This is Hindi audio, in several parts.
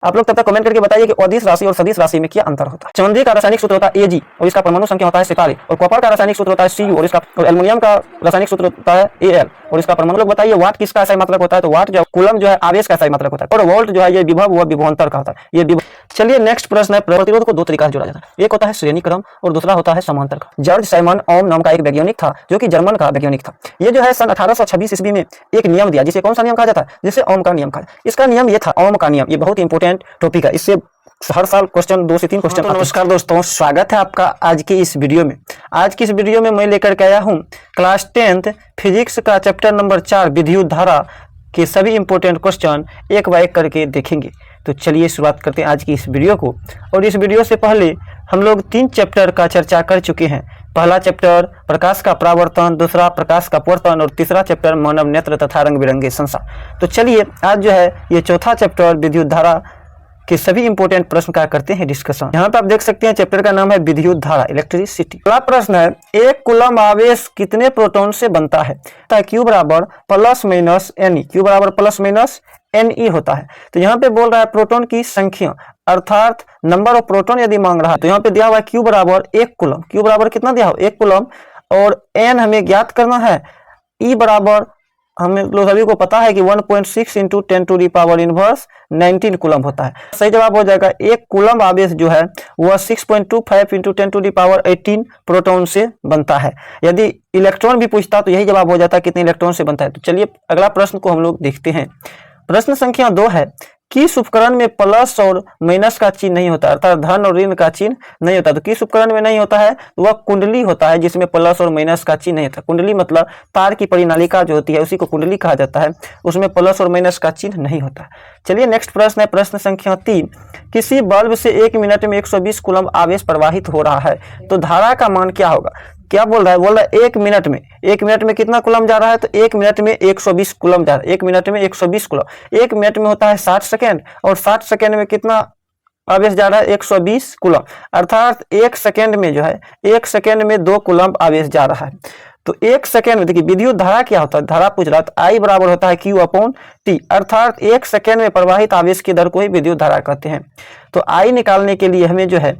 आप लोग तब तक कमेंट करके बताइए कि अदिश राशि और सदिश राशि में क्या अंतर होता है। चांदी का रासायनिक सूत्र होता है Ag और इसका परमाणु संख्या होता है 47, और कॉपर का रासायनिक सूत्र होता है Cu और इसका एल्युमिनियम का रासायनिक सूत्र होता है Al और इसका परमाणु। लोग बताइए वाट किसका ऐसा मात्रक होता है, तो वाट जो कूलम जो है आवेश का ऐसा मात्रक होता है, और वोल्ट जो है ये विभव व विभवांतर का होता है, ये विभव। चलिए नेक्स्ट प्रश्न है, प्रतिरोध को दो तरीका से जोड़ा जाता है, एक होता है श्रेणी क्रम और दूसरा होता है समांतर क्रम। जॉर्ज साइमन ओम नाम का एक वैज्ञानिक था जो कि जर्मन का वैज्ञानिक था। ये जो है सन 1826 ईस्वी में एक नियम दिया, जिसे कौन सा नियम कहा जाता है, जिसे ओम का नियम कहा जाता है। इसका नियम ये था, ओम का नियम, ये बहुत इंपॉर्टेंट टॉपिक है, इससे हर साल क्वेश्चन 2 से 3 क्वेश्चन। नमस्कार दोस्तों, स्वागत है आपका आज की इस वीडियो में। आज की इस वीडियो में मैं लेकर के आया हूँ क्लास 10th फिजिक्स का चैप्टर नंबर 4 विद्युत धारा के सभी इंपॉर्टेंट क्वेश्चन एक बार एक करके देखेंगे। तो चलिए शुरुआत करते हैं आज की इस वीडियो को। और इस वीडियो से पहले हम लोग 3 चैप्टर का चर्चा कर चुके हैं। पहला चैप्टर प्रकाश का परावर्तन, दूसरा प्रकाश का अपवर्तन और तीसरा चैप्टर मानव नेत्र तथा रंग बिरंगे संसार। तो चलिए आज जो है ये चौथा चैप्टर विद्युत धारा के सभी इंपॉर्टेंट प्रश्न का करते हैं डिस्कशन। यहाँ पे आप देख सकते हैं चैप्टर का नाम है विद्युत धारा, इलेक्ट्रिसिटी। पहला प्रश्न है, एक कूलम आवेश कितने प्रोटॉन से बनता है? Q बराबर प्लस माइनस एन, Q बराबर प्लस माइनस Ne होता है। तो यहाँ पे बोल रहा है प्रोटॉन की संख्या, अर्थात नंबर ऑफ प्रोटॉन यदि मांग रहा है तो यहाँ पे दिया हुआ है Q बराबर 1 कूलम। Q बराबर कितना दिया हो, 1 कूलम, और N हमें ज्ञात करना है। E बराबर हम लोग सभी को पता है कि 1.6 into 10 to the power inverse 19 coulomb होता है। सही जवाब हो जाएगा, एक कूलम आवेश जो है वह 6.25 into 10 to the power 18 proton से बनता है। यदि इलेक्ट्रॉन भी पूछता तो यही जवाब हो जाता है कितने इलेक्ट्रॉन से बनता है। तो चलिए अगला प्रश्न को हम लोग देखते हैं। प्रश्न संख्या 2 है, किस उपकरण में प्लस और माइनस का चिन्ह नहीं होता, अर्थात धन और ऋण का चिन्ह नहीं होता? तो किस उपकरण में नहीं होता है, तो वह कुंडली होता है जिसमें प्लस और माइनस का चिन्ह नहीं होता। कुंडली मतलब तार की परिनालिका जो होती है उसी को कुंडली कहा जाता है, उसमें प्लस और माइनस का चिन्ह नहीं होता। चलिए नेक्स्ट प्रश्न है, प्रश्न संख्या 3, किसी बल्ब से 1 मिनट में 120 कूलम आवेश प्रवाहित हो रहा है, तो धारा का मान क्या होगा? क्या बोल रहा है, बोल रहा है 1 मिनट में कितना कूलम जा रहा है, तो 1 मिनट में 120 कूलम जा रहा है। 1 मिनट में 120 कूलम, 1 मिनट में होता है 60 सेकेंड, और 60 सेकेंड में कितना आवेश जा रहा है, 120 कूलम, अर्थात 1 सेकेंड में जो है 1 सेकेंड में 2 कूलम आवेश जा रहा है। तो 1 सेकेंड में देखिए विद्युत धारा क्या होता है, धारा पूछ रहा था, I बराबर होता है Q अपॉन T, अर्थात 1 सेकेंड में प्रवाहित आवेश की दर को ही विद्युत धारा कहते हैं। तो I निकालने के लिए हमें जो है,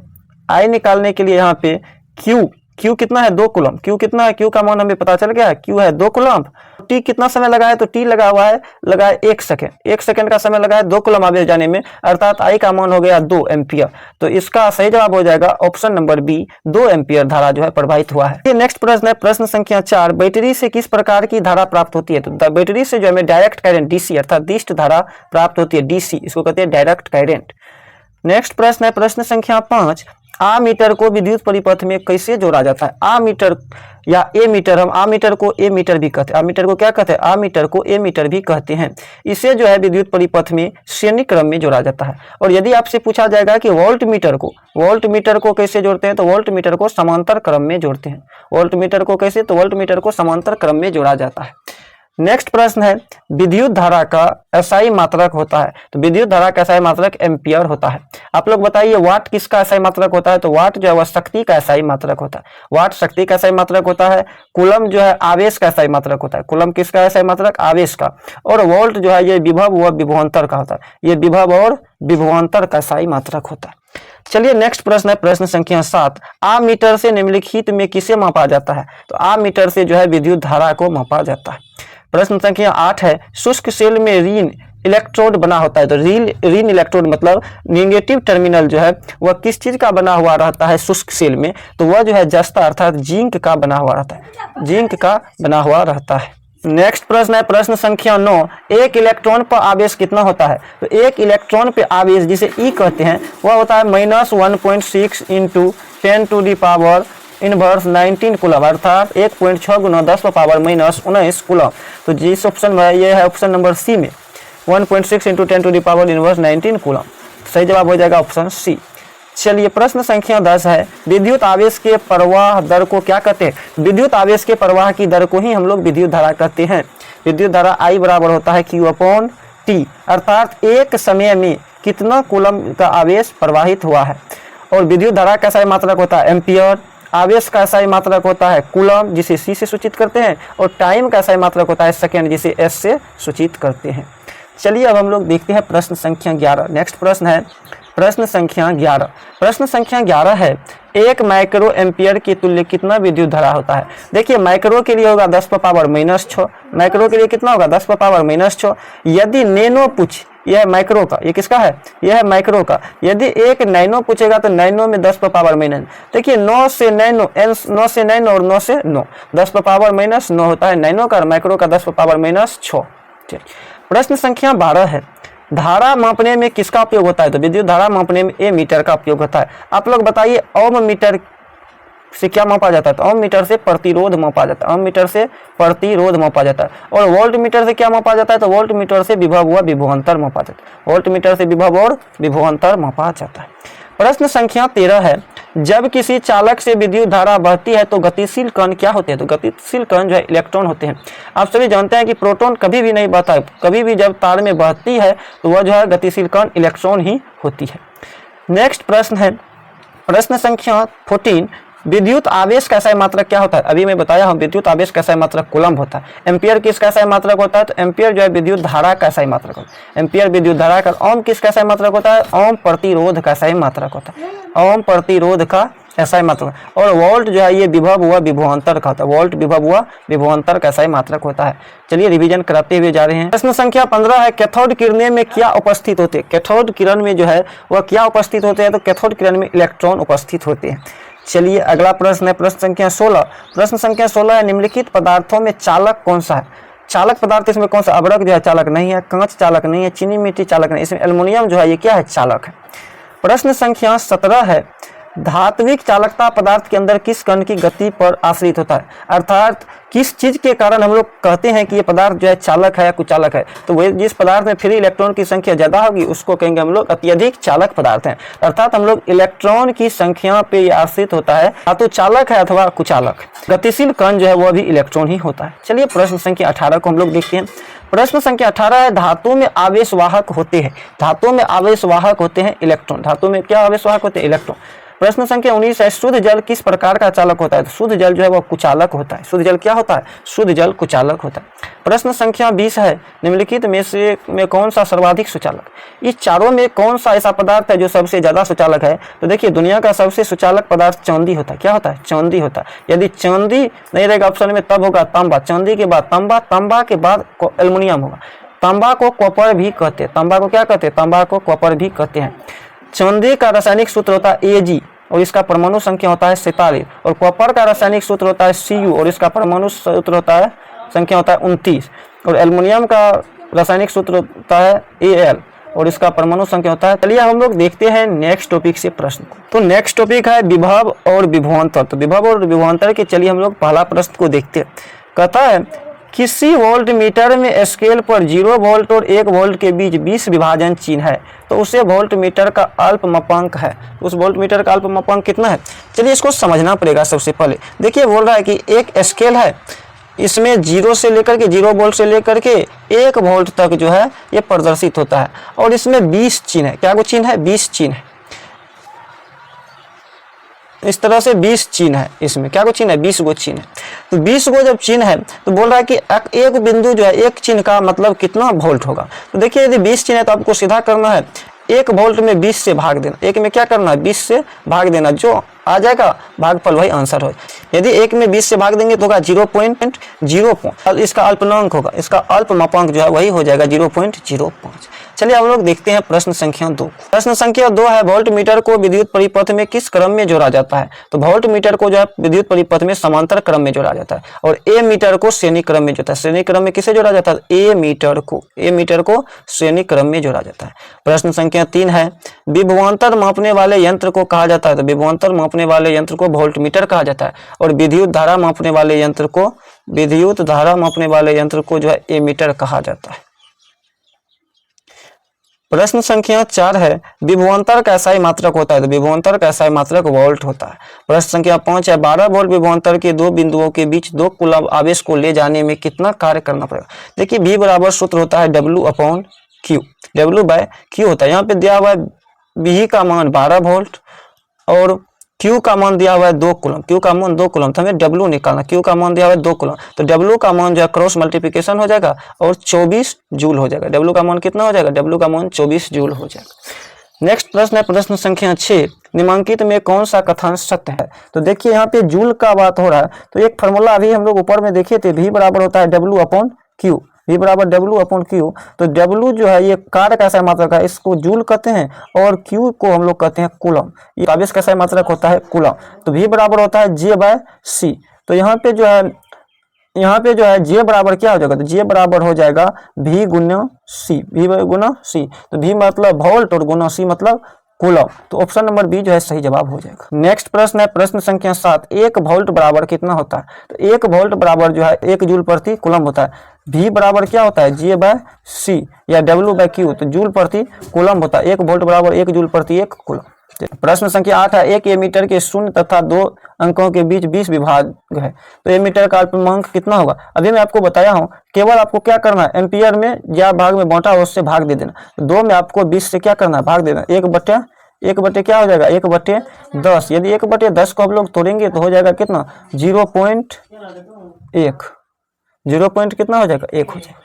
I निकालने के लिए यहाँ पे Q कितना है, 2 कूलम। Q कितना है, Q का मान हमें पता चल गया है, Q है 2 कूलम। T कितना समय लगा है, तो T लगा हुआ है, लगा है 1 सेकेंड। 1 सेकेंड का समय लगा है 2 कूलम आवेश जाने में, अर्थात I का मान हो गया 2 एम्पियर। तो इसका सही जवाब हो जाएगा ऑप्शन नंबर बी, 2 एम्पियर धारा जो है प्रवाहित हुआ है। नेक्स्ट प्रश्न है, प्रश्न संख्या 4, बैटरी से किस प्रकार की धारा प्राप्त होती है? तो बैटरी से जो हमें डायरेक्ट करंट DC अर्थात दिष्ट धारा प्राप्त होती है, DC, इसको कहते हैं डायरेक्ट करंट। नेक्स्ट प्रश्न है, प्रश्न संख्या 5, आमीटर को विद्युत परिपथ में कैसे जोड़ा जाता है? आमीटर या एमीटर, हम आमीटर को एमीटर भी कहते हैं। आमीटर को क्या कहते हैं, आमीटर को एमीटर भी कहते हैं। इसे जो है विद्युत परिपथ में श्रेणी क्रम में जोड़ा जाता है। और यदि आपसे पूछा जाएगा कि वोल्ट मीटर को कैसे जोड़ते हैं, तो वोल्ट मीटर को समांतर क्रम में जोड़ते हैं। वोल्ट मीटर को कैसे, तो वोल्ट मीटर को समांतर क्रम में जोड़ा जाता है। नेक्स्ट प्रश्न है, विद्युत धारा का एसआई मात्रक होता है, तो विद्युत धारा का एसआई मात्रक एम्पियर होता है। आप लोग बताइए वाट किसका एसआई मात्रक होता है, तो वाट जो है वह शक्ति का एसआई मात्रक होता है। वाट शक्ति का एसआई मात्रक होता है। कूलम जो है आवेश का एसआई मात्रक होता है। कूलम किसका एसआई मात्रक, आवेश का। और वोल्ट जो है ये विभव व विभवांतर का होता है, ये विभव और विभवांतर का एसआई मात्रक होता है। चलिए नेक्स्ट प्रश्न है, प्रश्न संख्या 7, आमीटर से निम्नलिखित में किसे मापा जाता है? तो आमीटर से जो है विद्युत धारा को मापा जाता है। प्रश्न संख्या 8 है, शुष्क सेल में ऋण इलेक्ट्रोड बना होता है, तो ऋण इलेक्ट्रोड मतलब नेगेटिव टर्मिनल जो है वह किस चीज का बना हुआ रहता है शुष्क सेल में? तो वह जो है जस्ता अर्थात जिंक का बना हुआ रहता है, जिंक का बना हुआ रहता है। नेक्स्ट प्रश्न है, प्रश्न संख्या 9, एक इलेक्ट्रॉन पर आवेश कितना होता है? तो एक इलेक्ट्रॉन पे आवेश जिसे E कहते हैं वह होता है -1.6 into 10 to the power inverse 19 coulomb, अर्थात 1.6 गुना 10 पावर -19 कूलम। तो जिस ऑप्शन में ये है ऑप्शन नंबर सी में 1.6 into 10 to the power inverse 19 coulomb. सही जवाब हो जाएगा ऑप्शन सी। चलिए प्रश्न संख्या 10 है, विद्युत आवेश के प्रवाह दर को क्या कहते हैं? विद्युत आवेश के प्रवाह की दर को ही हम लोग विद्युत धारा कहते हैं। विद्युत धारा I बराबर होता है Q अपॉन T, अर्थात एक समय में कितना कूलम का आवेश प्रवाहित हुआ है। और विद्युत धारा का एसआई मात्रक होता है एम्पियर, आवेश का एसआई मात्रक होता है कूलम जिसे C से सूचित करते हैं, और टाइम का एसआई मात्रक होता है सेकेंड जिसे S से सूचित करते हैं। चलिए अब हम लोग देखते हैं प्रश्न संख्या 11। नेक्स्ट प्रश्न है प्रश्न संख्या 11। प्रश्न संख्या 11 है, एक माइक्रो एम्पियर के तुल्य कितना विद्युत धारा होता है। देखिए माइक्रो के लिए होगा 10⁻⁻6, माइक्रो के लिए कितना होगा 10⁻⁻6। यदि नैनो पूछ, यह है माइक्रो का, ये किसका है, यह है माइक्रो का। यदि एक नैनो पूछेगा तो नैनो में 10⁻⁻9। देखिए 9 से नैनो, 9 से नैनो और 9 से 9, 10⁻⁻9 होता है नैनो का, माइक्रो का 10⁻⁻6। प्रश्न संख्या 12 है, धारा मापने में किसका उपयोग होता है। तो विद्युत धारा मापने में एमीटर का उपयोग होता है। आप लोग बताइए ओम मीटर से क्या मापा जाता है। तो ओम मीटर से प्रतिरोध मापा जाता है, ओम मीटर से प्रतिरोध मापा जाता है। और वोल्ट मीटर से क्या मापा जाता है। तो वोल्ट मीटर से विभव व विभवांतर मापा जाता है, वोल्ट मीटर से विभव और विभवांतर मापा जाता है। प्रश्न संख्या 13 है, जब किसी चालक से विद्युत धारा बहती है तो गतिशील कण क्या होते हैं। तो गतिशील कण जो है इलेक्ट्रॉन होते हैं। आप सभी जानते हैं कि प्रोटॉन कभी भी नहीं बहता है, कभी भी जब तार में बहती है तो वह जो है गतिशील कण इलेक्ट्रॉन ही होती है। नेक्स्ट प्रश्न है प्रश्न संख्या 14, विद्युत आवेश का SI मात्रक क्या होता है। अभी मैं बताया हूं विद्युत आवेश का SI मात्रक कूलम्ब होता है। एम्पियर किसका SI मात्रक होता है। तो एम्पियर जो है विद्युत धारा का SI मात्रक होता है, एम्पियर विद्युत धारा का। ओम किसका SI मात्रक होता है। ओम प्रतिरोध का SI मात्रक होता है, ओम प्रतिरोध का SI मात्रक। और वोल्ट जो है ये विभव व विभवांतर का होता है, वोल्ट विभव व विभवांतर का SI मात्रक होता है। चलिए रिवीजन कराते हुए जा रहे हैं। प्रश्न संख्या 15 है, कैथोड किरणें में क्या उपस्थित होते हैं। कैथोड किरण में जो है वह क्या उपस्थित होते हैं। तो कैथोड किरण में इलेक्ट्रॉन उपस्थित होते हैं। चलिए अगला प्रश्न है प्रश्न संख्या 16। प्रश्न संख्या 16 है, निम्नलिखित पदार्थों में चालक कौन सा है। चालक पदार्थ इसमें कौन सा। अभ्रक जो है चालक नहीं है, कांच चालक नहीं है, चीनी मिट्टी चालक नहीं, इसमें एल्युमिनियम जो है ये क्या है, चालक है। प्रश्न संख्या 17 है, धात्विक चालकता पदार्थ के अंदर किस कण की गति पर आश्रित होता है। अर्थात किस चीज के कारण हम लोग कहते हैं कि ये पदार्थ जो है चालक है या कुचालक है। तो वह जिस पदार्थ में फ्री इलेक्ट्रॉन की संख्या ज्यादा होगी उसको कहेंगे हम लोग अत्यधिक चालक पदार्थ है। अर्थात हम लोग इलेक्ट्रॉन की संख्या पे आश्रित होता है, या तो चालक है अथवा कुचालक। गतिशील कण जो है वह भी इलेक्ट्रॉन ही होता है। चलिए प्रश्न संख्या 18 को हम लोग देखते हैं। प्रश्न संख्या 18 है, धातु में आवेशवाहक होते हैं। धातु में आवेशवाहक होते हैं इलेक्ट्रॉन। धातु में क्या आवेशवाहक होते हैं, इलेक्ट्रॉन। प्रश्न संख्या 19 है, शुद्ध जल किस प्रकार का चालक होता है। तो शुद्ध जल जो है वह कुचालक होता है। शुद्ध जल क्या होता है, शुद्ध जल कुचालक होता है। प्रश्न संख्या 20 है, निम्नलिखित में कौन सा सर्वाधिक सुचालक। इस चारों में कौन सा ऐसा पदार्थ है जो सबसे ज्यादा सुचालक है। तो देखिए दुनिया का सबसे सुचालक पदार्थ चांदी होता है। क्या होता है, चांदी होता है। यदि चांदी नहीं रहेगा ऑप्शन में तब होगा तांबा, चांदी के बाद तांबा, तांबा के बाद एल्युमिनियम होगा। तांबा को कॉपर भी कहते हैं, तांबा को क्या कहते हैं, तांबा को कॉपर भी कहते हैं। चांदी का रासायनिक सूत्र होता है Ag और इसका परमाणु संख्या होता है 47। और कॉपर का रासायनिक सूत्र होता है Cu और इसका परमाणु सूत्र होता है संख्या होता है 29। और एल्युमिनियम का रासायनिक सूत्र होता है Al और इसका परमाणु संख्या होता है। चलिए हम लोग देखते हैं नेक्स्ट टॉपिक से प्रश्न को। तो नेक्स्ट टॉपिक है विभव और विभवांतर। तो विभव और विभवांतर के चलिए हम लोग पहला प्रश्न को देखते हैं। कहता है किसी वोल्ट मीटर में स्केल पर 0 वोल्ट और 1 वोल्ट के बीच 20 विभाजन चिन्ह है तो उसे वोल्ट मीटर का अल्प मापांक है। उस वोल्ट मीटर का अल्प मापांक कितना है। चलिए इसको समझना पड़ेगा। सबसे पहले देखिए बोल रहा है कि एक स्केल है, इसमें 0 से लेकर के 0 वोल्ट से लेकर के 1 वोल्ट तक जो है ये प्रदर्शित होता है और इसमें 20 चिन्ह है। क्या वो चिन्ह है, 20 चिन्ह है। इस तरह से 20 चिन्ह है। इसमें क्या को चिन्ह है, 20 गो चिन्ह है। तो 20 गो जब चिन्ह है तो बोल रहा है कि एक बिंदु जो है एक चिन्ह का मतलब कितना वोल्ट होगा। तो देखिए यदि 20 चिन्ह है तो आपको सीधा करना है 1 वोल्ट में 20 से भाग देना। एक में क्या करना है, 20 से भाग देना, जो आ जाएगा भागफल वही आंसर हो। यदि 1 में 20 से भाग देंगे तो होगा 0.05। इसका अल्पनांक होगा, इसका अल्प मापांक जो है वही हो जाएगा 0.05। चलिए हम लोग देखते हैं प्रश्न संख्या 2। प्रश्न संख्या 2 है, वोल्ट मीटर को विद्युत परिपथ में किस क्रम में जोड़ा जाता है। तो वोल्ट मीटर को जो है विद्युत परिपथ में समांतर क्रम में जोड़ा जाता है और ए मीटर को श्रेणी क्रम में जोड़ता है। श्रेणी क्रम में किसे जोड़ा जाता है, ए मीटर को श्रेणी क्रम में जोड़ा जाता है। प्रश्न संख्या 3 है, विभवांतर मापने वाले यंत्र को कहा जाता है। तो विभवांतर मापने वाले यंत्र को वोल्ट मीटर कहा जाता है और विद्युत धारा मापने वाले यंत्र को जो है ए मीटर कहा जाता है। प्रश्न संख्या 4 है, विभवांतर का SI मात्रक होता है। तो विभवांतर का SI मात्रक वोल्ट होता है। प्रश्न संख्या 5 है, 12 वोल्ट विभवांतर के 2 बिंदुओं के बीच 2 कूलम्ब आवेश को ले जाने में कितना कार्य करना पड़ेगा। देखिए V बराबर सूत्र होता है W/Q, W/Q होता है। यहाँ पे दिया हुआ है V का मान 12 वोल्ट और Q का मान दिया हुआ है 2 कूलम, Q का मान 2 कूलम, तो हमें W निकालना, Q का मान दिया हुआ है 2 कूलम, तो W का मान जो है क्रॉस मल्टीप्लिकेशन हो जाएगा और 24 जूल हो जाएगा। W का मान कितना हो जाएगा? W का मान 24 जूल हो जाएगा। नेक्स्ट प्रश्न है प्रश्न संख्या 6, निम्नलिखित में कौन सा कथन सत्य है? तो देखिए यहाँ पे जूल का बात हो रहा है, तो एक फॉर्मूला अभी हम लोग ऊपर में देखे थे, V बराबर होता है W अपॉन Q, V बराबर W अपॉन Q। तो W जो है ये कार्य का ऐसा मात्रक है, इसको जूल कहते हैं, और Q को हम लोग कहते हैं कूलम। ये आवेश कैसा मात्रक होता है? कूलम। तो V बराबर होता है J/C। तो यहाँ पे जो है J बराबर क्या हो जाएगा? तो J बराबर हो जाएगा V गुना C, V गुना C। तो V मतलब वोल्ट और गुना C मतलब कूलम। तो ऑप्शन नंबर बी जो है सही जवाब हो जाएगा। नेक्स्ट प्रश्न है प्रश्न संख्या 7, 1 वोल्ट बराबर कितना होता है? तो 1 वोल्ट बराबर जो है 1 जूल प्रति कूलम होता है। V बराबर क्या होता है? J/C या W/Q, तो जूल प्रति कूलम होता है। 1 वोल्ट बराबर 1 जूल प्रति 1 कूलम। प्रश्न संख्या 8 है, एक एमीटर के शून्य तथा 2 अंकों के बीच 20 विभाग है, तो एमीटर का अल्पमंक कितना होगा? अभी मैं आपको बताया हूं, केवल आपको क्या करना है, एम्पियर में या भाग में बांटा उससे भाग दे देना। तो 2 में आपको 20 से क्या करना है? भाग देना। 1 बटे क्या हो जाएगा? 1/10। यदि 1/10 को हम लोग तोड़ेंगे तो हो जाएगा कितना? 0.1। 0 कितना हो जाएगा? 1 हो जाएगा।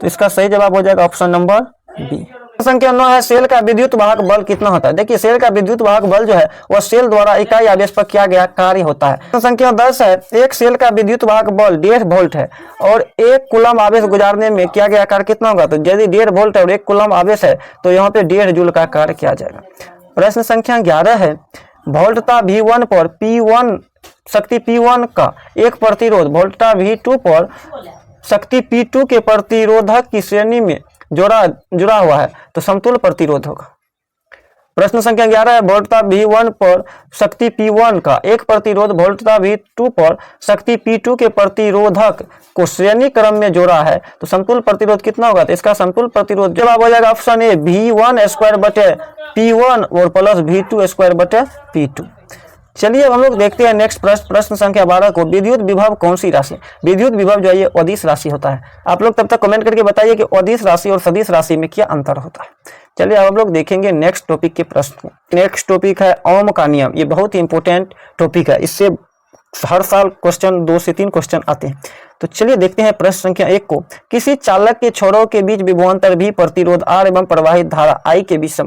तो इसका सही जवाब हो जाएगा ऑप्शन नंबर बी। संख्या 9 है, सेल का विद्युत वाहक बल कितना होता है? देखिए सेल का विद्युत वाहक बल जो है वह सेल द्वारा इकाई आवेश पर किया गया कार्य होता है। संख्या 10 है, एक सेल का विद्युत वाहक बल 1.5 वोल्ट है और 1 कूलम आवेश गुजारने में किया गया कार्य कितना होगा? तो यदि 1.5 वोल्ट और 1 कूलम आवेश है तो यहाँ पे 1.5 जूल का कार्य किया जाएगा। प्रश्न संख्या 11 है, वोल्टता V1 पर P1 शक्ति P1 का एक प्रतिरोध वोल्टता V2 पर शक्ति P2 के प्रतिरोधक की श्रेणी में जुड़ा हुआ है, तो समतुल्य प्रतिरोध होगा। प्रश्न संख्या 11 है, वोल्टता V1 पर शक्ति P1 का एक प्रतिरोध वोल्टता V2 पर शक्ति P2 के प्रतिरोधक को श्रेणी क्रम में जोड़ा है, तो समतुल्य प्रतिरोध कितना होगा? तो इसका समतुल्य प्रतिरोध जवाब हो जाएगा ऑप्शन ए, V1 स्क्वायर बटे P1 और प्लस V2 स्क्वायर बटे P2। चलिए अब हम लोग देखते हैं नेक्स्ट प्रश्न संख्या 12 को, विद्युत विभव कौन सी राशि? विद्युत विभव जो है ये अदिश राशि होता है। आप लोग तब तक कमेंट करके बताइए कि अदिश राशि और सदिश राशि में क्या अंतर होता है। चलिए अब हम लोग देखेंगे नेक्स्ट टॉपिक के प्रश्न को। नेक्स्ट टॉपिक है ओम का नियम। ये बहुत ही इंपॉर्टेंट टॉपिक है, इससे हर साल क्वेश्चन 2 से 3 क्वेश्चन आते हैं। तो चलिए देखते हैं प्रश्न संख्या 1 को, किसी चालक के छोरों के बीच विभवांतर भी प्रतिरोध R एवं प्रवाहित धारा I के बीच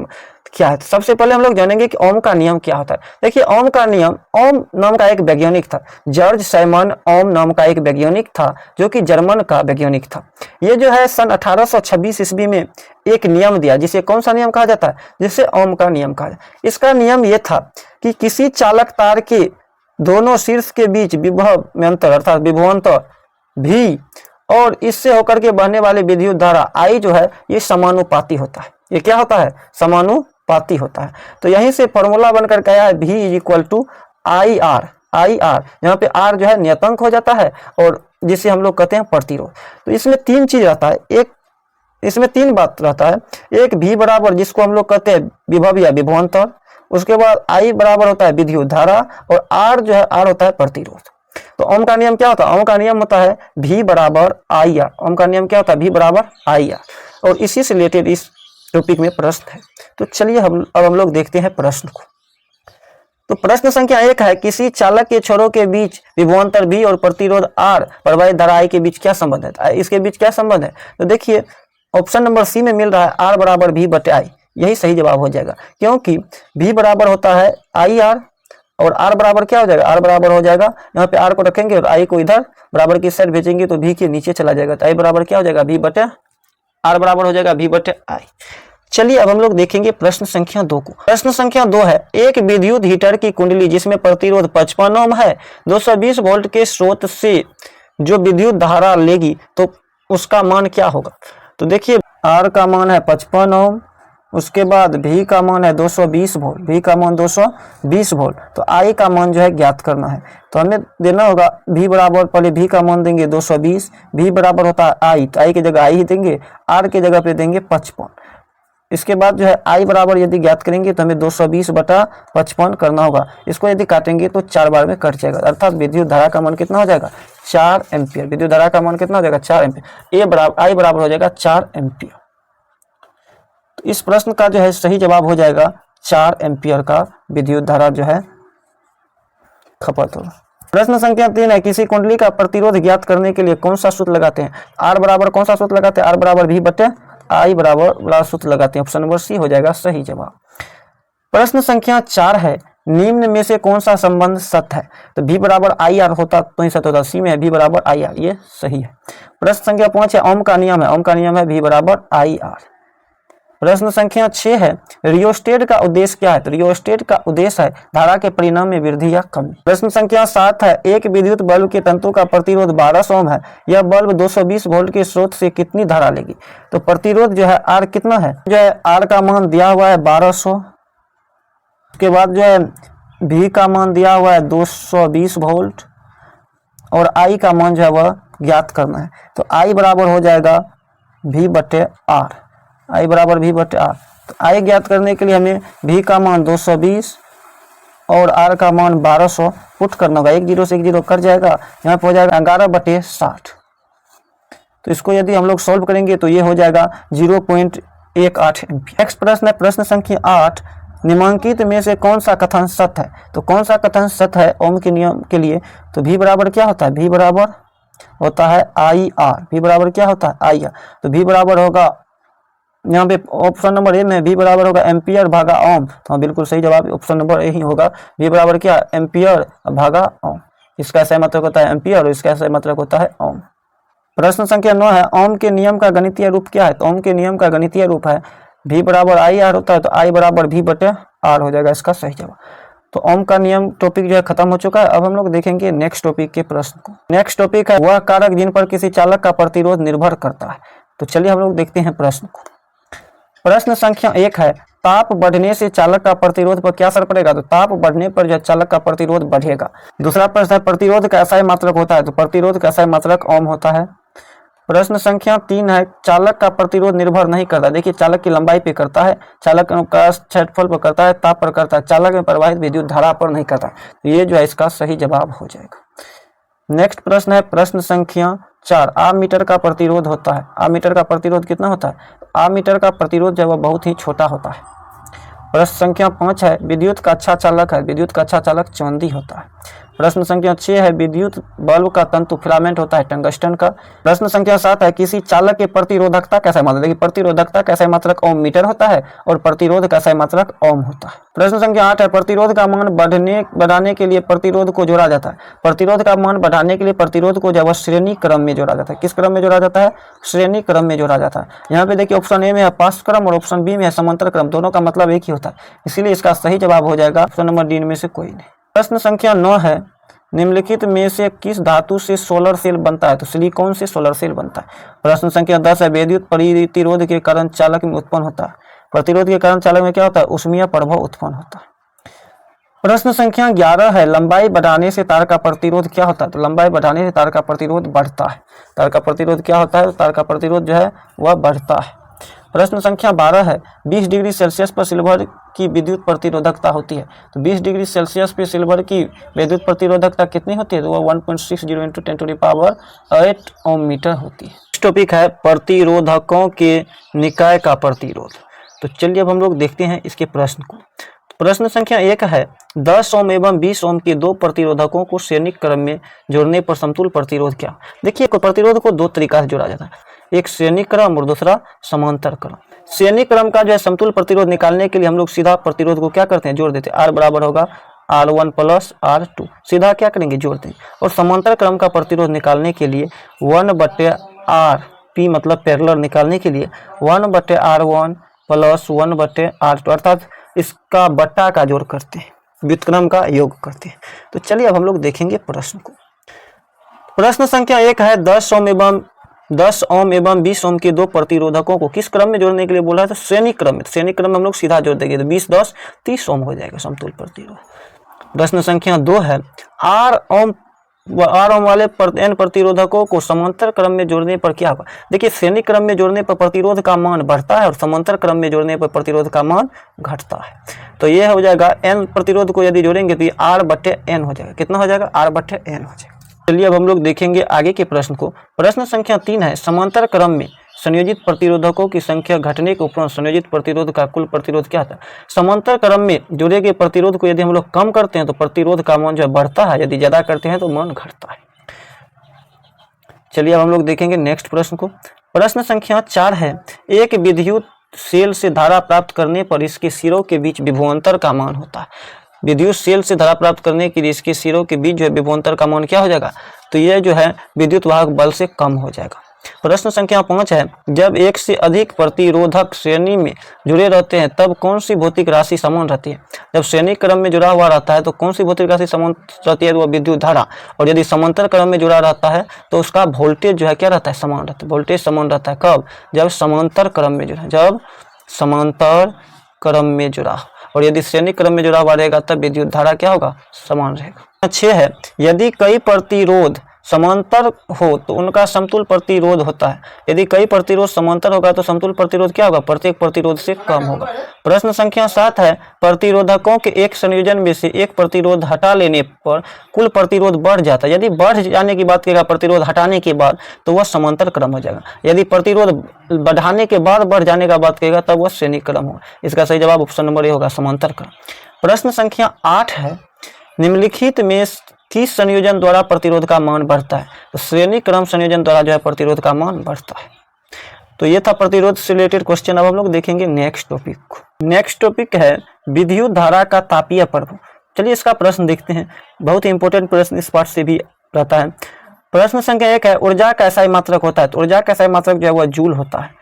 क्या है? तो सबसे पहले हम लोग जानेंगे कि ओम का नियम क्या होता है। देखिए ओम का नियम, ओम नाम का एक वैज्ञानिक था, जॉर्ज साइमन ओम नाम का एक वैज्ञानिक था जो कि जर्मन का वैज्ञानिक था। ये जो है सन 1826 ईस्वी में एक नियम दिया, जिसे कौन सा नियम कहा जाता है? जिसे ओम का नियम कहा जाता है। इसका नियम ये था कि किसी चालक तार के दोनों शीर्ष के बीच विभव में अंतर अर्थात विभवांतर भी और इससे होकर के बहने वाली विद्युत धारा I जो है ये समानुपाती होता है। ये क्या होता है? समानुपाती होता है। तो यहीं से फॉर्मूला बनकर क्या है? V = IR। यहाँ पे R जो है नियतांक हो जाता है और जिसे हम लोग कहते हैं प्रतिरोध। तो इसमें 3 चीज रहता है, इसमें 3 बात रहता है। एक V बराबर जिसको हम लोग कहते हैं विभव या विभवांतर, उसके बाद I बराबर होता है विद्युत धारा और R जो है R होता है प्रतिरोध। तो ओम का नियम क्या होता है? ओम का नियम होता है V बराबर IR। ओम का नियम क्या होता है? V बराबर IR। और इसी से रिलेटेड इस टॉपिक में प्रश्न है। तो चलिए अब हम लोग देखते हैं प्रश्न को। तो प्रश्न संख्या 1 है, किसी चालक के छोरों के बीच विभवांतर V और प्रतिरोध R प्रवाहित धारा I के बीच क्या संबंध है? इसके बीच क्या संबंध है? तो देखिए ऑप्शन नंबर सी में मिल रहा है R बराबर V बटे I। यही सही जवाब हो जाएगा, क्योंकि V बराबर होता है IR और R बराबर क्या हो जाएगा? R बराबर हो जाएगा, यहाँ पे R को रखेंगे और I को इधर बराबर की साइड भेजेंगे तो V के नीचे चला जाएगा। तो I बराबर क्या हो जाएगा? V बटे R बराबर हो जाएगा V बटे I। चलिए अब हम लोग देखेंगे प्रश्न संख्या 2 को। प्रश्न संख्या 2 है, एक विद्युत हीटर की कुंडली जिसमें प्रतिरोध 55 ओम है 220 वोल्ट के स्रोत से जो विद्युत धारा लेगी तो उसका मान क्या होगा? तो देखिए R का मान है 55 ओम, उसके बाद V का मान है 220 वोल्ट, V का मान 220 वोल्ट। तो I का मान जो है ज्ञात करना है, तो हमें देना होगा V बराबर, पहले V का मान देंगे 220, V बराबर होता है I, तो I की जगह I ही देंगे, R की जगह पे देंगे 55। इसके बाद जो है I बराबर यदि ज्ञात करेंगे तो हमें 220/55 करना होगा। इसको यदि काटेंगे तो 4 बार में कट जाएगा, अर्थात विद्युत धारा का मान कितना हो जाएगा? 4 एम्पियर। विद्युत धारा का मान कितना हो जाएगा? 4 एम्पियर। I बराबर हो जाएगा 4 एम्पियर। तो इस प्रश्न का जो है सही जवाब हो जाएगा 4 एम्पियर का विद्युत धारा जो है खपत होगा। प्रश्न संख्या 3 है, किसी कुंडली का प्रतिरोध ज्ञात करने के लिए कौन सा सूत्र लगाते हैं? आर बराबर कौन सा सूत्र लगाते हैं? आर बराबर भी बटे आई बराबर सूत्र लगाते हैं। ऑप्शन नंबर सी हो जाएगा सही जवाब। प्रश्न संख्या 4 है, निम्न में से कौन सा संबंध सत्य है? तो भी बराबर आई आर होता तो ही सत्य होता, सी में है भी बराबर आई आर, ये सही है। प्रश्न संख्या 5 है, ओम का नियम है, ओम का नियम है भी बराबर आई आर। प्रश्न संख्या 6 है, रियोस्टेट का उद्देश्य क्या है? तो रियोस्टेट का उद्देश्य है धारा के परिणाम में वृद्धि या कमी। प्रश्न संख्या 7 है, एक विद्युत बल्ब के तंतु का प्रतिरोध 1200 ओम है, यह बल्ब 220 वोल्ट के स्रोत से कितनी धारा लेगी? तो प्रतिरोध जो है आर कितना है, जो है आर का मान दिया हुआ है 1200, उसके बाद जो है भी का मान दिया हुआ है 220 वोल्ट और आई का मान जो है वह ज्ञात करना है। तो आई बराबर हो जाएगा भी बटे आर, आई बराबर भी बटे आर। तो आई ज्ञात करने के लिए हमें भी का मान 220 और आर का मान 1200 पुट करना होगा। 1 0 से 1 0 कट जाएगा, यहाँ पर हो जाएगा 11/60। तो इसको यदि हम लोग सॉल्व करेंगे तो ये हो जाएगा 0.18 एम्पीयर। नेक्स्ट प्रश्न है, प्रश्न संख्या 8, निम्नलिखित में से कौन सा कथन सत्य है? तो कौन सा कथन सत्य है ओम के नियम के लिए? तो भी बराबर क्या होता है? भी बराबर होता है आई आर। भी बराबर क्या होता है? I R. तो भी बराबर होगा, यहाँ पे ऑप्शन नंबर ए में भी बराबर होगा एम्पियर भागा ओम। तो बिल्कुल सही जवाब ऑप्शन नंबर ए ही होगा। भी बराबर क्या? एम्पियर भागा ओम। इसका सही मतलब होता है एम्पियर और इसका सही मतलब होता है ओम। प्रश्न संख्या 9 है, ओम के नियम का गणितीय रूप क्या है? तो ओम के नियम का गणितीय रूप है भी बराबर आई आर होता है, तो आई बराबर भी बटे आर हो जाएगा इसका सही जवाब। तो ओम का नियम टॉपिक जो है खत्म हो चुका है। अब हम लोग देखेंगे नेक्स्ट टॉपिक के प्रश्न को। नेक्स्ट टॉपिक है, वह कारक जिन पर किसी चालक का प्रतिरोध निर्भर करता है। तो चलिए हम लोग देखते हैं प्रश्न को। प्रश्न संख्या 1 है, ताप बढ़ने से चालक का प्रतिरोध पर क्या असर पड़ेगा? तो ताप बढ़ने पर जो चालक का प्रतिरोध बढ़ेगा। दूसरा प्रश्न है, प्रतिरोध का SI मात्रक होता है? तो प्रतिरोध का SI मात्रक ओम होता है। प्रश्न संख्या 3 है, चालक का प्रतिरोध निर्भर नहीं करता। देखिए चालक की लंबाई पे करता है, चालक का क्षेत्रफल पर करता है, ताप पर करता है, चालक में प्रवाहित विद्युत धारा पर नहीं करता। तो ये जो है इसका सही जवाब हो जाएगा। नेक्स्ट प्रश्न है, प्रश्न संख्या 4, आममीटर का प्रतिरोध होता है। आममीटर का प्रतिरोध कितना होता है? आममीटर का प्रतिरोध जो है वह बहुत ही छोटा होता है। प्रश्न संख्या 5 है, विद्युत का अच्छा चालक है। विद्युत का अच्छा चालक चांदी होता है। प्रश्न संख्या 6 है, विद्युत बल्ब का तंतु फिलामेंट होता है टंगस्टन का। प्रश्न संख्या 7 है, किसी चालक की प्रतिरोधकता कैसे मात्रक? देखिए प्रतिरोधकता कैसे मात्रक ओम मीटर होता है और प्रतिरोध कैसे मात्रक ओम होता है। प्रश्न संख्या 8 है, प्रतिरोध का मान बढ़ाने के लिए प्रतिरोध को जोड़ा जाता है। प्रतिरोध का मान बढ़ाने के लिए प्रतिरोध को जब श्रेणी क्रम में जोड़ा जाता है। किस क्रम में जोड़ा जाता है? श्रेणी क्रम में जोड़ा जाता है। यहाँ पे देखिए ऑप्शन ए में है पार्श्व क्रम और ऑप्शन बी में है समांतर क्रम, दोनों का मतलब एक ही होता है, इसीलिए इसका सही जवाब हो जाएगा ऑप्शन नंबर डी में से कोई नहीं। प्रश्न संख्या 9 है, निम्नलिखित में से किस धातु से सोलर सेल बनता है? तो सिलिकॉन से सोलर सेल बनता है। प्रश्न संख्या 10 है, विद्युत प्रतिरोध के कारण चालक में उत्पन्न होता है। प्रतिरोध के कारण चालक में क्या होता है? ऊष्मीय प्रभाव उत्पन्न होता है। प्रश्न संख्या 11 है, लंबाई बढ़ाने से तार का प्रतिरोध क्या होता है? तो लंबाई बढ़ाने से तार का प्रतिरोध बढ़ता है। तार का प्रतिरोध क्या होता है? तार का प्रतिरोध जो है वह बढ़ता है। प्रश्न संख्या 12 है, 20 डिग्री सेल्सियस पर सिल्वर की विद्युत प्रतिरोधकता होती है। तो 20 डिग्री सेल्सियस पे सिल्वर की विद्युत प्रतिरोधकता कितनी होती है? तो वह 1.60 × 10⁸ ओम मीटर होती है। इस टॉपिक है प्रतिरोधकों के निकाय का प्रतिरोध। तो चलिए अब हम लोग देखते हैं इसके प्रश्न को। प्रश्न संख्या 1 है, 10 ओम एवं 20 ओम के दो प्रतिरोधकों को श्रेणी क्रम में जोड़ने पर समतुल्य प्रतिरोध क्या? देखिए प्रतिरोध को दो तरीका से जोड़ा जाता है, एक श्रेणी क्रम और दूसरा समांतर क्रम। श्रेणी क्रम का जो है समतुल्य प्रतिरोध निकालने के लिए हम लोग सीधा प्रतिरोध को क्या करते हैं? जोड़ देते हैं। R बराबर होगा R1 + R2, सीधा क्या करेंगे? जोड़ देंगे। और समांतर क्रम का प्रतिरोध निकालने के लिए 1/R, P मतलब पैरेलल निकालने के लिए 1/R1 + 1/R2 अर्थात इसका बट्टा का जोड़ करते हैं, व्युत्क्रम का योग करते हैं। तो चलिए अब हम लोग देखेंगे प्रश्न को। प्रश्न संख्या 1 है, 10 ओम एवं 20 ओम के दो प्रतिरोधकों को किस क्रम में जोड़ने के लिए बोला है? तो श्रेणी क्रम में। श्रेणी क्रम में हम लोग सीधा जोड़ देंगे तो 20 10 30 ओम हो जाएगा समतुल्य प्रतिरोध। प्रश्न संख्या 2 है, R ओम वाले n प्रतिरोधकों को समांतर क्रम में जोड़ने पर क्या होगा? देखिए श्रेणी क्रम में जोड़ने पर प्रतिरोध का मान बढ़ता है और समांतर क्रम में जोड़ने पर प्रतिरोध का मान घटता है। तो ये हो जाएगा n प्रतिरोध को यदि जोड़ेंगे तो ये R/n हो जाएगा। कितना हो जाएगा? R/n हो जाएगा। चलिए अब हम लोग देखेंगे आगे के प्रश्न को। प्रश्न संख्या 3 है, समांतर क्रम में संयोजित प्रतिरोधकों की संख्या घटने के उपरांत संयोजित प्रतिरोध का कुल प्रतिरोध क्या था। समांतर क्रम में जुड़े गए प्रतिरोध को यदि हम लोग कम करते हैं तो प्रतिरोध का मान जो है बढ़ता है, यदि ज्यादा करते हैं तो मान घटता है। चलिए अब हम लोग देखेंगे नेक्स्ट प्रश्न को। प्रश्न संख्या 4 है, एक विद्युत सेल से धारा प्राप्त करने पर इसके सिरों के बीच विभवांतर का मान होता है। विद्युत सेल से धारा प्राप्त करने के लिए इसके सिरों के बीच जो है विभवांतर का मान क्या हो जाएगा, तो यह जो है विद्युत वाहक बल से कम हो जाएगा। प्रश्न संख्या 5 है, जब एक से अधिक प्रतिरोधक श्रेणी में जुड़े रहते हैं तब कौन सी भौतिक राशि समान रहती है। जब श्रेणी क्रम में जुड़ा हुआ रहता है तो कौन सी भौतिक राशि समान रहती है, वह विद्युत धारा। और यदि समांतर क्रम में जुड़ा रहता है तो उसका वोल्टेज जो है क्या रहता है, समान रहता है। वोल्टेज समान रहता है कब, जब समांतर क्रम में जुड़ा, जब समांतर क्रम में जुड़ा। और यदि श्रेणी क्रम में जुड़ा हुआ रहेगा तब विद्युत धारा क्या होगा, समान रहेगा। 6 है, यदि कई प्रतिरोध समांतर हो तो उनका समतुल प्रतिरोध होता है। यदि कई प्रतिरोध समांतर होगा तो समतुल प्रतिरोध क्या होगा, प्रत्येक प्रतिरोध से कम होगा। प्रश्न संख्या 7 है, प्रतिरोधकों के एक संयोजन में से एक प्रतिरोध हटा लेने पर कुल प्रतिरोध बढ़ जाता है। यदि बढ़ जाने की बात करेगा प्रतिरोध हटाने के बाद तो वह समांतर क्रम हो जाएगा। यदि प्रतिरोध बढ़ाने के बाद बढ़ जाने का बात करेगा तब वह श्रेणी क्रम होगा। इसका सही जवाब ऑप्शन नंबर ए होगा, समांतर क्रम। प्रश्न संख्या 8 है, निम्नलिखित में किस संयोजन द्वारा प्रतिरोध का मान बढ़ता है। तो श्रेणी क्रम संयोजन द्वारा जो है प्रतिरोध का मान बढ़ता है। तो ये था प्रतिरोध से रिलेटेड क्वेश्चन। अब हम लोग देखेंगे नेक्स्ट टॉपिक को। नेक्स्ट टॉपिक है विद्युत धारा का तापीय प्रभाव। चलिए इसका प्रश्न देखते हैं, बहुत ही इंपॉर्टेंट प्रश्न इस पार्ट से भी रहता है। प्रश्न संख्या 1 है, ऊर्जा का SI मात्रक होता है। तो ऊर्जा का SI मात्रक जो है वह जूल होता है।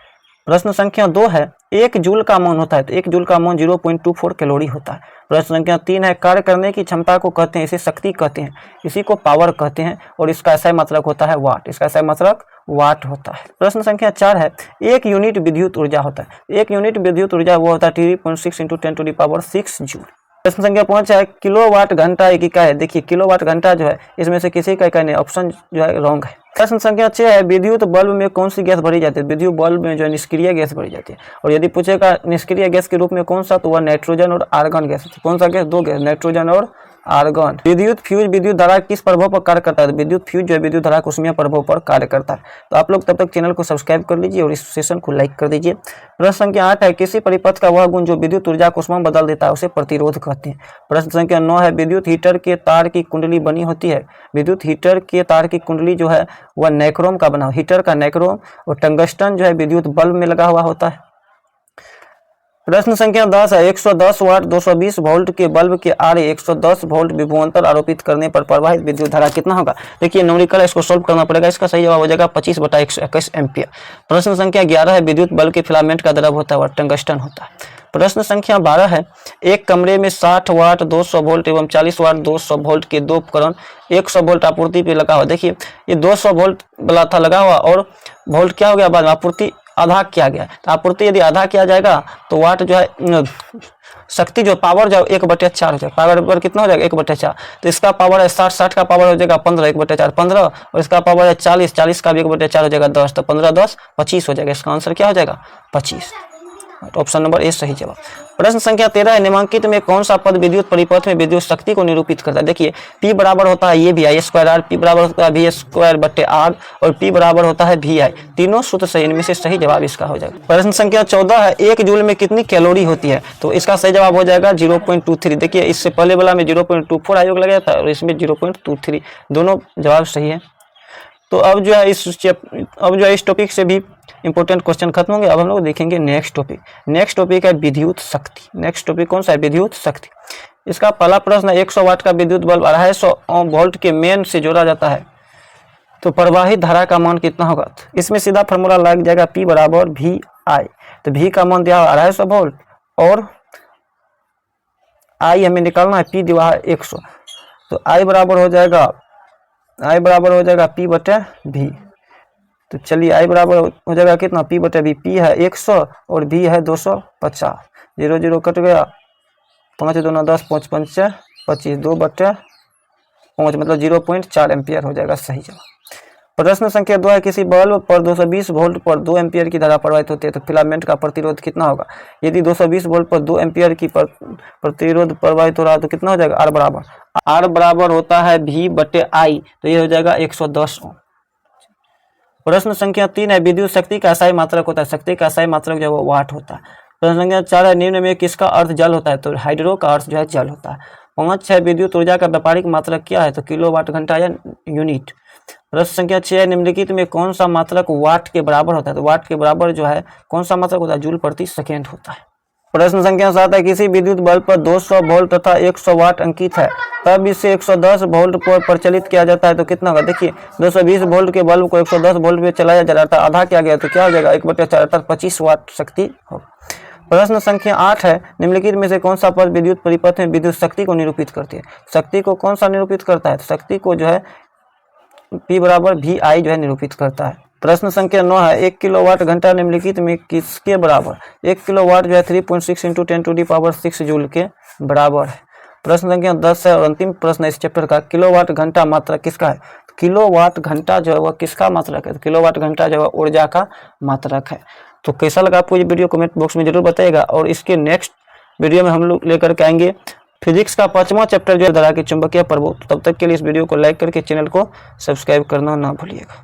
प्रश्न संख्या 2 है, 1 जूल का मान होता है। तो 1 जूल का मान 0.24 कैलोरी होता है। प्रश्न संख्या 3 है, कार्य करने की क्षमता को कहते हैं, इसे शक्ति कहते हैं, इसी को पावर कहते हैं और इसका SI मात्रक होता है वाट। इसका SI मात्रक वाट होता है। प्रश्न संख्या 4 है, 1 यूनिट विद्युत ऊर्जा होता है। 1 यूनिट विद्युत ऊर्जा वो होता है 3.6 × 10⁻6 जूल। प्रश्न संख्या 5 है, किलोवाट घंटा एक इकाई है। देखिए किलोवाट घंटा जो है इसमें से किसी का इकाई नहीं, ऑप्शन जो है रॉन्ग है। प्रश्न संख्या 6 है, विद्युत बल्ब में कौन सी गैस भरी जाती है। विद्युत बल्ब में जो है निष्क्रिय गैस भरी जाती है। और यदि पूछेगा निष्क्रिय गैस के रूप में कौन सा, तो वह नाइट्रोजन और आर्गन गैस। कौन सा गैस, 2 गैस, नाइट्रोजन और आर्गन। विद्युत फ्यूज विद्युत धारा किस प्रभाव पर कार्य करता है। विद्युत फ्यूज जो है विद्युत धारा कुसुमीय प्रभाव पर कार्य करता है। तो आप लोग तब तक चैनल को सब्सक्राइब कर लीजिए और इस सेशन को लाइक कर दीजिए। प्रश्न संख्या 8 है, किसी परिपथ का वह गुण जो विद्युत ऊर्जा को उसमें बदल देता है उसे प्रतिरोध कहते हैं। प्रश्न संख्या 9 है, विद्युत हीटर के तार की कुंडली बनी होती है। विद्युत हीटर के तार की कुंडली जो है वह नाइक्रोम का बना, हीटर का नाइक्रोम और टंगस्टन जो है विद्युत बल्ब में लगा हुआ होता है। प्रश्न संख्या 10 है, 110 वाट 220 वोल्ट के बल्ब के आरे 110 वोल्ट विभवांतर आरोपित करने पर प्रवाहित विद्युत धारा कितना होगा। देखिए न्यूमेरिकल इसको सॉल्व करना पड़ेगा। इसका सही जवाब हो जाएगा 25/121 एम्पियर। प्रश्न संख्या 11 है, विद्युत बल्ब के फिलामेंट का द्रव होता है वह टंगस्टन होता है। प्रश्न संख्या 12 है, एक कमरे में 60 वाट 200 वोल्ट एवं 40 वाट 200 वोल्ट के 2 उपकरण 100 वोल्ट आपूर्ति पे लगा हुआ। देखिए ये 200 वोल्ट वाला था लगा हुआ और वोल्ट क्या हो गया, बाद में आपूर्ति आधा किया गया। तो आपूर्ति यदि आधा किया जाएगा तो वाट जो है शक्ति जो पावर जो 1/4 हो जाएगा। पावर कितना हो जाएगा 1/4। तो इसका पावर है 60 का पावर हो जाएगा 15, 1/4 15 और इसका पावर है 40 का भी 1/4 हो जाएगा 10। तो 15 10 25 हो जाएगा। इसका आंसर क्या हो जाएगा 25। ऑप्शन नंबर ए सही जवाब। प्रश्न संख्या 13 है, निम्नलिखित में कौन सा पद विद्युत परिपथ में विद्युत शक्ति को निरूपित करता है। देखिए P बराबर होता है ये भी आई स्क्वायर आर, P बराबर होता है V²/R और P बराबर होता है VI। तीनों सूत्र सही, इनमें से सही जवाब इसका हो जाएगा। प्रश्न संख्या 14 है, 1 जूल में कितनी कैलोरी होती है। तो इसका सही जवाब हो जाएगा 0.23। देखिए इससे पहले वाला में 0.24 आयोग लगाया था और इसमें 0.23, दोनों जवाब सही है। तो अब जो है इस टॉपिक से भी इंपॉर्टेंट क्वेश्चन खत्म होंगे। अब हम लोग देखेंगे नेक्स्ट टॉपिक। नेक्स्ट टॉपिक है विद्युत शक्ति। नेक्स्ट टॉपिक कौन सा है, विद्युत शक्ति। इसका पहला प्रश्न है, 100 वाट का विद्युत बल्ब 250 वोल्ट के मेन से जोड़ा जाता है तो प्रवाहित धारा का मान कितना होगा। इसमें सीधा फार्मूला लग जाएगा P बराबर VI। तो V का मान दिया 250 वोल्ट और I हमें निकालना है P दिया है 100। तो I बराबर हो जाएगा P/V। तो चलिए I बराबर हो जाएगा कितना, P/V। P है 100 और V है 250। 0 0 कट गया, 5 2 9 10 5 5 25, 2/5 मतलब 0.4 एम्पियर हो जाएगा सही जवाब। प्रश्न संख्या 2 है, किसी बल्ब पर 220 वोल्ट पर 2 एम्पियर की धारा प्रवाहित होती है तो फिलामेंट का प्रतिरोध कितना होगा। यदि 220 वोल्ट पर 2 एम्पियर की प्रतिरोध प्रवाहित हो रहा है तो कितना हो जाएगा, R बराबर होता है V/I। तो ये हो जाएगा 110 ओम। प्रश्न संख्या 3 है, विद्युत शक्ति का असाई मात्रक होता है, शक्ति का असाई मात्रक जो है वो वाट होता है। प्रश्न संख्या 4 है, निम्न में किसका अर्थ जल होता है, तो हाइड्रो का अर्थ जो है जल होता है। 5 है, विद्युत ऊर्जा का व्यापारिक मात्रक क्या है, तो किलोवाट घंटा या यूनिट। प्रश्न संख्या 6 है, निम्नलिखित में कौन सा मात्रक वाट के बराबर होता है, तो वाट के बराबर जो है कौन सा मात्रक होता है, जूल प्रति सेकेंड होता है। प्रश्न संख्या 7 है, किसी विद्युत बल्ब पर 200 वोल्ट तथा 100 वाट अंकित है, तब इसे 110 वोल्ट पर प्रचलित किया जाता है, तो कितना होगा, देखिए 220 वोल्ट के बल्ब को 110 वोल्ट पे चलाया जा रहा था, आधा किया गया तो क्या हो जाएगा, 1/4 अर्थात 25 वाट शक्ति होगा। प्रश्न संख्या 8 है, निम्नलिखित में से कौन सा पद विद्युत परिपथ में विद्युत शक्ति को निरूपित करती है, शक्ति को कौन सा निरूपित करता है, तो शक्ति को जो है P बराबर VI जो है निरूपित करता है। प्रश्न संख्या 9 है, 1 किलोवाट घंटा निम्नलिखित में किसके बराबर, 1 किलोवाट जो है 3.6 × 10⁶ जूल के बराबर है। प्रश्न संख्या 10 है और अंतिम प्रश्न है इस चैप्टर का, किलोवाट घंटा मात्रक किसका है, किलोवाट घंटा जो है वह किसका मात्रक है, तो किलोवाट घंटा जो है ऊर्जा का मात्रक है। तो कैसा लगा आपको ये वीडियो कमेंट बॉक्स में जरूर बताइएगा, और इसके नेक्स्ट वीडियो में हम लोग लेकर के आएंगे फिजिक्स का 5वां चैप्टर जो है धारा के चुंबकीय प्रभाव। तब तक के लिए इस वीडियो को लाइक करके चैनल को सब्सक्राइब करना ना भूलिएगा।